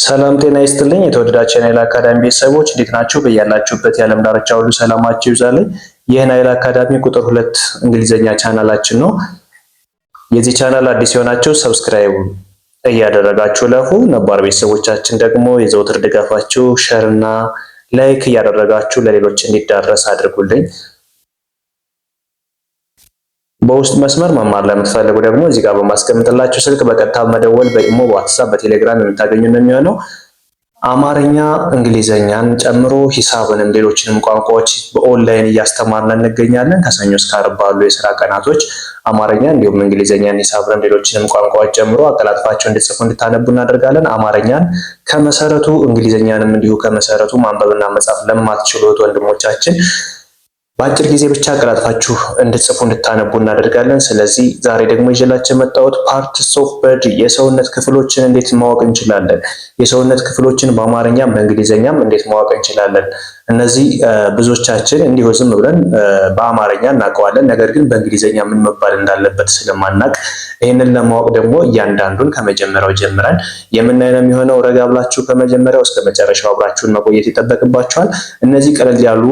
ሰላም ጤና ይስጥልኝ። የተወደዳችሁ የናይል አካዳሚ ቤተሰቦች እንዴት ናችሁ? በያላችሁበት የዓለም ዳርቻ ሁሉ ሰላማችሁ ይብዛልኝ። ይህ ናይል አካዳሚ ቁጥር 2 እንግሊዘኛ ቻናላችን ነው። የዚህ ቻናል አዲስ የሆናችሁ ሰብስክራይብ እያደረጋችሁ ለፉ። ነባር ቤተሰቦቻችን ደግሞ የዘውትር ድጋፋችሁ ሼር እና ላይክ እያደረጋችሁ ለሌሎች እንዲዳረስ አድርጉልኝ። በውስጥ መስመር መማር ለምትፈልጉ ደግሞ እዚህ ጋር በማስቀምጥላችሁ ስልክ በቀጥታ መደወል፣ በኢሞ፣ በዋትስአፕ፣ በቴሌግራም የምታገኙ ነው የሚሆነው። አማርኛ እንግሊዘኛን ጨምሮ ሂሳብንም ሌሎችንም ቋንቋዎች በኦንላይን እያስተማርን እንገኛለን። ከሰኞ እስከ ዓርብ ባሉ የስራ ቀናቶች አማርኛ እንዲሁም እንግሊዘኛን፣ ሂሳብንም ሌሎችንም ቋንቋዎች ጨምሮ አቀላጥፋችሁ እንድትጽፉ እንድታነቡ እናደርጋለን። አማርኛን ከመሰረቱ እንግሊዘኛንም እንዲሁ ከመሰረቱ ማንበብና መጻፍ ለማትችሉ ወንድሞቻችን በአጭር ጊዜ ብቻ አቀላጥፋችሁ እንድትጽፉ እንድታነቡ እናደርጋለን። ስለዚህ ዛሬ ደግሞ ይዤላችሁ የመጣሁት ፓርትስ ኦፍ ቦዲ የሰውነት ክፍሎችን እንዴት ማወቅ እንችላለን፣ የሰውነት ክፍሎችን በአማርኛም በእንግሊዘኛም እንዴት ማወቅ እንችላለን። እነዚህ ብዙዎቻችን እንዲሁ ዝም ብለን በአማርኛ እናውቀዋለን፣ ነገር ግን በእንግሊዘኛ ምን መባል እንዳለበት ስለማናቅ ይህንን ለማወቅ ደግሞ እያንዳንዱን ከመጀመሪያው ጀምረን የምናይ ነው የሚሆነው። ረጋ ብላችሁ ከመጀመሪያው እስከ መጨረሻው አብራችሁን መቆየት ይጠበቅባችኋል። እነዚህ ቀለል ያሉ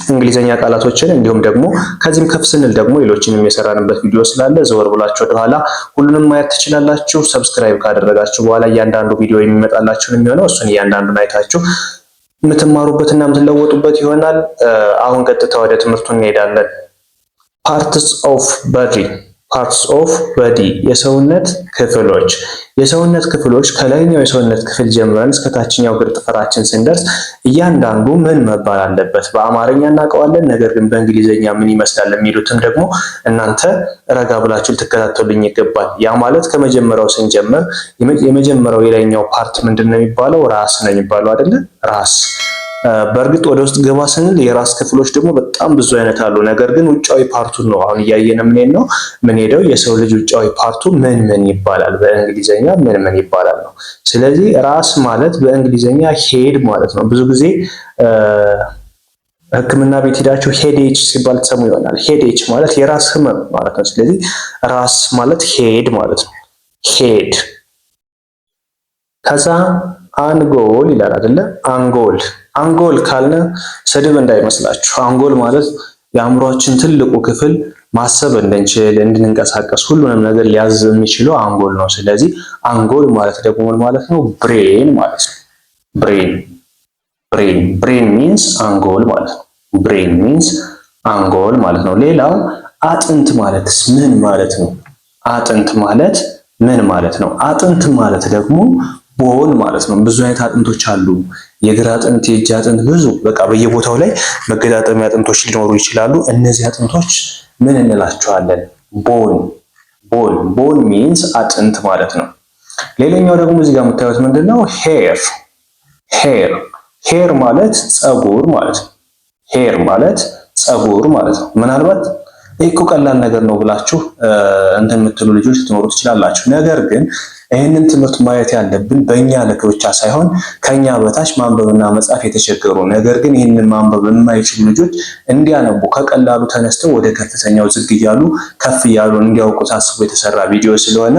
እንግሊዘኛ ቃላቶችን እንዲሁም ደግሞ ከዚህም ከፍ ስንል ደግሞ ሌሎችንም የሰራንበት ቪዲዮ ስላለ ዘወር ብላችሁ ወደኋላ ሁሉንም ማየት ትችላላችሁ። ሰብስክራይብ ካደረጋችሁ በኋላ እያንዳንዱ ቪዲዮ የሚመጣላችሁ የሚሆነው እሱን እያንዳንዱን አይታችሁ የምትማሩበትና የምትለወጡበት ይሆናል። አሁን ቀጥታ ወደ ትምህርቱ እንሄዳለን። ፓርትስ ኦፍ ቦዲ ፓርትስ ኦፍ ቦዲ የሰውነት ክፍሎች። የሰውነት ክፍሎች ከላይኛው የሰውነት ክፍል ጀምረን እስከ ታችኛው እግር ጥፍራችን ስንደርስ እያንዳንዱ ምን መባል አለበት? በአማርኛ እናውቀዋለን፣ ነገር ግን በእንግሊዘኛ ምን ይመስላል የሚሉትም ደግሞ እናንተ ረጋ ብላችሁ ልትከታተሉኝ ይገባል። ያ ማለት ከመጀመሪያው ስንጀምር የመጀመሪያው የላይኛው ፓርት ምንድን ነው የሚባለው? ራስ ነው የሚባለው አይደለ? ራስ። በእርግጥ ወደ ውስጥ ገባ ስንል የራስ ክፍሎች ደግሞ በጣም ብዙ አይነት አሉ። ነገር ግን ውጫዊ ፓርቱን ነው አሁን እያየን የምንሄደው። የሰው ልጅ ውጫዊ ፓርቱ ምን ይባላል? በእንግሊዘኛ ምን ይባላል ነው። ስለዚህ ራስ ማለት በእንግሊዘኛ ሄድ ማለት ነው። ብዙ ጊዜ ሕክምና ቤት ሄዳችሁ ሄዴች ሲባል ትሰሙ ይሆናል። ሄዴች ማለት የራስ ህመም ማለት ነው። ስለዚህ ራስ ማለት ሄድ ማለት ነው። ሄድ። ከዛ አንጎል ይላል አይደለ? አንጎል ካልነ ስድብ እንዳይመስላችሁ። አንጎል ማለት የአእምሯችን ትልቁ ክፍል ማሰብ እንድንችል እንድንንቀሳቀስ ሁሉንም ነገር ሊያዝ የሚችለው አንጎል ነው። ስለዚህ አንጎል ማለት ደግሞ ምን ማለት ነው? ብሬን ማለት ነው። ብሬን ሚንስ አንጎል ማለት ነው። ብሬን ሚንስ አንጎል ማለት ነው። ሌላው አጥንት ማለትስ ምን ማለት ነው? አጥንት ማለት ምን ማለት ነው? አጥንት ማለት ደግሞ ቦን ማለት ነው። ብዙ አይነት አጥንቶች አሉ። የእግር አጥንት፣ የእጅ አጥንት፣ ብዙ በቃ በየቦታው ላይ መገጣጠሚያ አጥንቶች ሊኖሩ ይችላሉ። እነዚህ አጥንቶች ምን እንላቸዋለን? ቦን ሚንስ አጥንት ማለት ነው። ሌላኛው ደግሞ እዚህ ጋር የምታዩት ምንድነው? ሄር ማለት ፀጉር ማለት ነው። ሄር ማለት ፀጉር ማለት ነው። ምናልባት ይህ እኮ ቀላል ነገር ነው ብላችሁ እንትን የምትሉ ልጆች ልትኖሩ ትችላላችሁ። ነገር ግን ይህንን ትምህርት ማየት ያለብን በእኛ ልክ ብቻ ሳይሆን ከኛ በታች ማንበብና መጻፍ የተቸገሩ ነገር ግን ይህንን ማንበብ የማይችሉ ልጆች እንዲያነቡ ከቀላሉ ተነስተው ወደ ከፍተኛው ዝግ እያሉ ከፍ እያሉ እንዲያውቁ ታስቦ የተሰራ ቪዲዮ ስለሆነ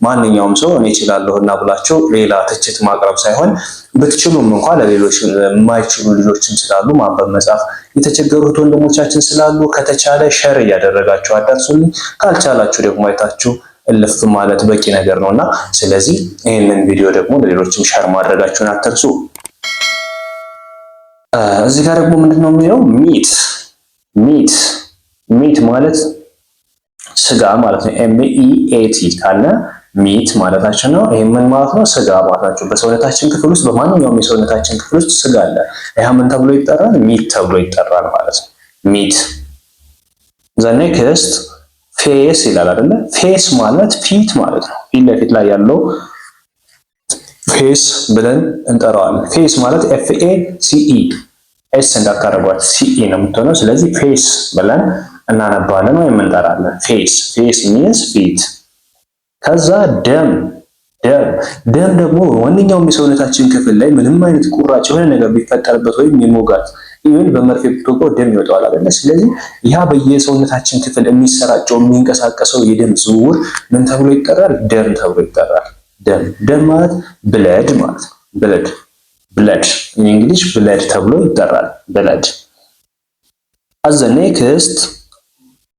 ማንኛውም ሰው እኔ እችላለሁና ብላችሁ ሌላ ትችት ማቅረብ ሳይሆን ብትችሉም እንኳን ለሌሎች የማይችሉ ልጆችም ስላሉ ማንበብ መጻፍ የተቸገሩት ወንድሞቻችን ስላሉ ከተቻለ ሸር እያደረጋችሁ አዳርሱልኝ። ካልቻላችሁ ደግሞ አይታችሁ እልፍ ማለት በቂ ነገር ነውና ስለዚህ ይህንን ቪዲዮ ደግሞ ለሌሎችም ሸር ማድረጋችሁን አትርሱ። እዚህ ጋር ደግሞ ምንድነው የሚለው? ሚት ማለት ስጋ ማለት ነው። MEAT ካለ ሚት ማለታችን ነው። ይሄ ምን ማለት ነው? ስጋ ማለታችን። በሰውነታችን ክፍል ውስጥ በማንኛውም የሰውነታችን ክፍል ውስጥ ስጋ አለ። ይሄ ምን ተብሎ ይጠራል? ሚት ተብሎ ይጠራል ማለት ነው። ሚት ኔክስት ፌስ ይላል አይደለ? ፌስ ማለት ፊት ማለት ነው። ፊት ለፊት ላይ ያለው ፌስ ብለን እንጠራዋለን። ፌስ ማለት FACE ኤስ እንዳታረጓት CE ነው የምትሆነው። ስለዚህ ፌስ ብለን እናነባለን ወይም እንጠራለን። ፌስ ሚንስ ፊት። ከዛ ደም ደግሞ ዋነኛውም የሰውነታችን ክፍል ላይ ምንም አይነት ቁራጭ የሆነ ነገር ቢፈጠርበት ወይም የሞጋት ይሁን በመርፌ ብትወጋው ደም ይወጣዋል አይደለ? ስለዚህ ያ በየሰውነታችን ክፍል የሚሰራጨው የሚንቀሳቀሰው የደም ዝውውር ምን ተብሎ ይጠራል? ደም ተብሎ ይጠራል። ደም። ደም ማለት ብለድ ማለት ነው። ብለድ ብለድ እንግሊሽ ብለድ ተብሎ ይጠራል። ብለድ። as the next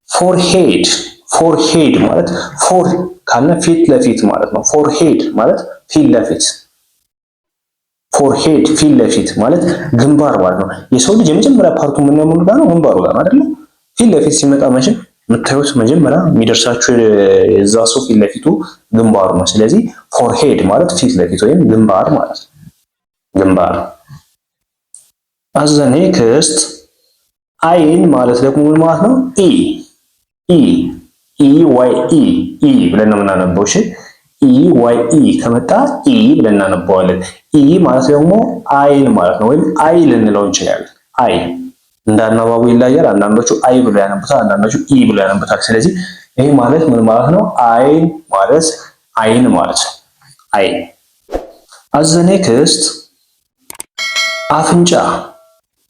forehead ፎርሄድ ማለት ፎር ካለ ፊት ለፊት ማለት ነው። ፎርሄድ ማለት ፊት ለፊት ፎርሄድ ፊት ለፊት ማለት ግንባር ማለት ነው። የሰው ልጅ የመጀመሪያ ፓርቱ ምን ነው ጋር ነው? ግንባሩ ጋር አይደል? ፊት ለፊት ሲመጣ መቼም የምታዩት መጀመሪያ የሚደርሳችሁ የዛ ሰው ፊት ለፊቱ ግንባሩ ነው። ስለዚህ ፎርሄድ ማለት ፊት ለፊት ወይም ግንባር ማለት ነው። ግንባር። as the next አይን ማለት ደግሞ ምን ማለት ነው? ኢ ኢ ኢ ዋይ ኢ ኢ ብለን ነው የምናነበው። እሺ ኢ ዋይ ኢ ከመጣ ኢ ብለን እናነበዋለን። ኢ ማለት ደግሞ አይን ማለት ነው፣ ወይም አይ ልንለው እንችላለን። አይ እንዳናባቡ ይለያል። አንዳንዶቹ አይ ብሎ ያነቡታል፣ አንዳንዶቹ ኢ ብሎ ያነቡታል። ስለዚህ ይሄ ማለት ምን ማለት ነው? አይን ማለት አይን ማለት ነው። አይን። as the next አፍንጫ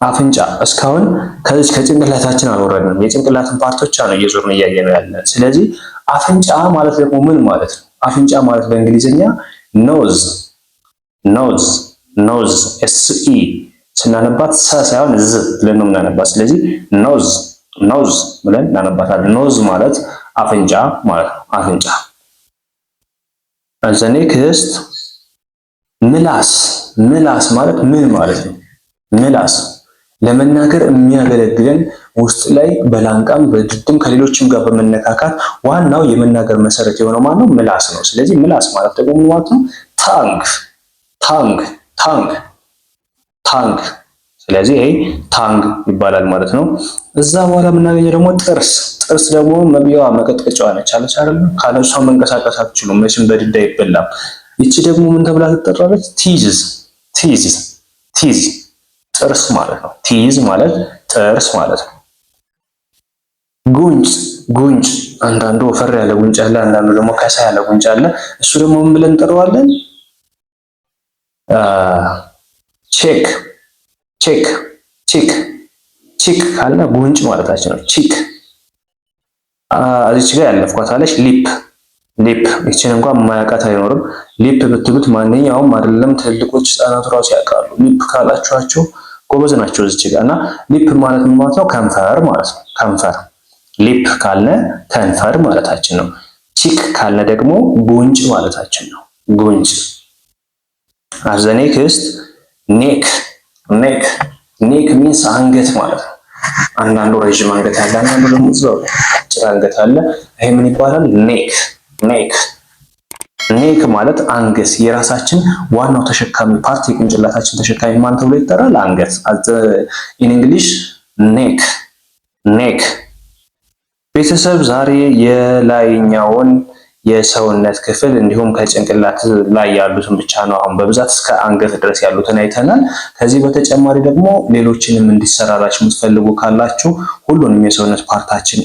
አፍንጫ እስካሁን ከዚህ ከጭንቅላታችን አልወረድንም። የጭንቅላትን ፓርቶች ነው እየዞርን እያየነው ያለን። ስለዚህ አፍንጫ ማለት ደግሞ ምን ማለት ነው? አፍንጫ ማለት በእንግሊዝኛ ኖዝ ኖዝ ኖዝ ኤስ ኢ ስናነባት ሰ ሳይሆን ዝ ብለን ነው የምናነባት። ስለዚህ ኖዝ ኖዝ ብለን እናነባታለን። ኖዝ ማለት አፍንጫ ማለት ነው። አፍንጫ። as the next ምላስ ምላስ ማለት ምን ማለት ነው? ምላስ ለመናገር የሚያገለግለን ውስጥ ላይ በላንቃም በድድም ከሌሎችም ጋር በመነካካት ዋናው የመናገር መሰረት የሆነው ማነው? ምላስ ነው። ስለዚህ ምላስ ማለት ደግሞ ማለት ነው ታንግ ታንግ ታንግ ታንግ። ስለዚህ ይሄ ታንግ ይባላል ማለት ነው። እዛ በኋላ የምናገኘው ደግሞ ጥርስ። ጥርስ ደግሞ መብያዋ መቀጥቀጫዋ ነች አለች አይደል? ካለሷ መንቀሳቀስ አትችሉም መቼም በድዳ አይበላም። ይቺ ደግሞ ምን ተብላ ትጠራለች? ቲዝ ቲዝ ቲዝ ጥርስ ማለት ነው። ቲዝ ማለት ጥርስ ማለት ነው። ጉንጭ ጉንጭ አንዳንዱ ወፈር ያለ ጉንጭ አለ፣ አንዳንዱ ደግሞ ከሳ ያለ ጉንጭ አለ። እሱ ደግሞ ምን ብለን እንጠራዋለን? ቼክ ቼክ ቺክ ቺክ ካለ ጉንጭ ማለታችን ነው። ቺክ። እዚች ጋር ያለፍኳት አለች ሊፕ ሊፕ። ይችን እንኳን ማያውቃት አይኖርም። ሊፕ ብትሉት ማንኛውም አይደለም ትልልቆች ህጻናት ራሱ ያውቃሉ። ሊፕ ካላችኋቸው ጎበዝ ናቸው እዚች ጋር። እና ሊፕ ማለት ምን ማለት ነው? ከንፈር ማለት ነው። ከንፈር። ሊፕ ካልነ ከንፈር ማለታችን ነው። ቺክ ካልነ ደግሞ ጉንጭ ማለታችን ነው። ጉንጭ። as the next ኔክ ኔክ ኔክ ሚንስ አንገት ማለት ነው። አንዳንዱ ረጅም አንገት ያለ፣ አንዳንዱ ደግሞ እዛው አጭር አንገት አለ። ይሄ ምን ይባላል? ኔክ ኔክ ኔክ ማለት አንገት፣ የራሳችን ዋናው ተሸካሚ ፓርት፣ የቅንጭላታችን ተሸካሚ ማን ተብሎ ይጠራል? አንገት። ኢን እንግሊሽ ኔክ ኔክ። ቤተሰብ ዛሬ የላይኛውን የሰውነት ክፍል እንዲሁም ከጭንቅላት ላይ ያሉትን ብቻ ነው አሁን በብዛት እስከ አንገት ድረስ ያሉትን አይተናል። ከዚህ በተጨማሪ ደግሞ ሌሎችንም እንዲሰራላችሁ የምትፈልጉ ካላችሁ ሁሉንም የሰውነት ፓርታችን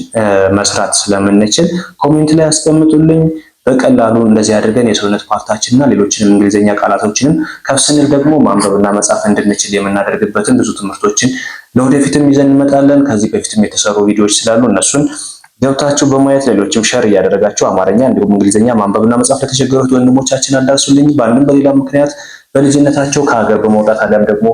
መስራት ስለምንችል ኮሜንት ላይ አስቀምጡልኝ። በቀላሉ እንደዚህ አድርገን የሰውነት ፓርታችንና ሌሎችንም እንግሊዘኛ ቃላቶችንም ከፍ ስንል ደግሞ ማንበብና መጻፍ እንድንችል የምናደርግበትን ብዙ ትምህርቶችን ለወደፊትም ይዘን እንመጣለን። ከዚህ በፊትም የተሰሩ ቪዲዮዎች ስላሉ እነሱን ገብታችሁ በማየት ሌሎችም ሸር እያደረጋችሁ አማርኛ እንዲሁም እንግሊዘኛ ማንበብና መጻፍ ለተቸገሩት ወንድሞቻችን አዳርሱልኝ። በአንድም በሌላ ምክንያት በልጅነታቸው ከሀገር በመውጣት አሊያም ደግሞ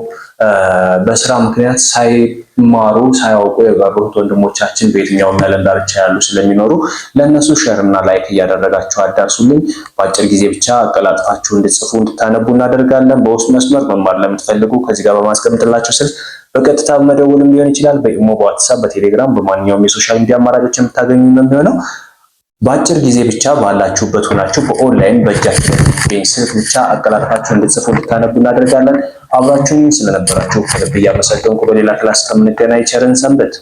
በስራ ምክንያት ሳይማሩ ሳያውቁ የቀሩት ወንድሞቻችን በየትኛውም ዓለም ዳርቻ ያሉ ስለሚኖሩ ለእነሱ ሼር እና ላይክ እያደረጋችሁ አዳርሱልኝ። በአጭር ጊዜ ብቻ አቀላጥፋችሁ እንድትጽፉ እንድታነቡ እናደርጋለን። በውስጥ መስመር መማር ለምትፈልጉ ከዚህ ጋር በማስቀምጥላችሁ ስልክ በቀጥታ መደወልም ሊሆን ይችላል። በኢሞ፣ በዋትስአፕ፣ በቴሌግራም በማንኛውም የሶሻል ሚዲያ አማራጮች የምታገኙ ነው የሚሆነው። በአጭር ጊዜ ብቻ ባላችሁበት ሆናችሁ በኦንላይን በእጃችሁ ስልክ ብቻ አቀላጥፋችሁ እንድትጽፉ እንድታነቡ እናደርጋለን። አብራችሁን ስለነበራችሁ ከልብ እያመሰገንኩ በሌላ ክላስ ከምንገናኝ ቸርን ሰንብት።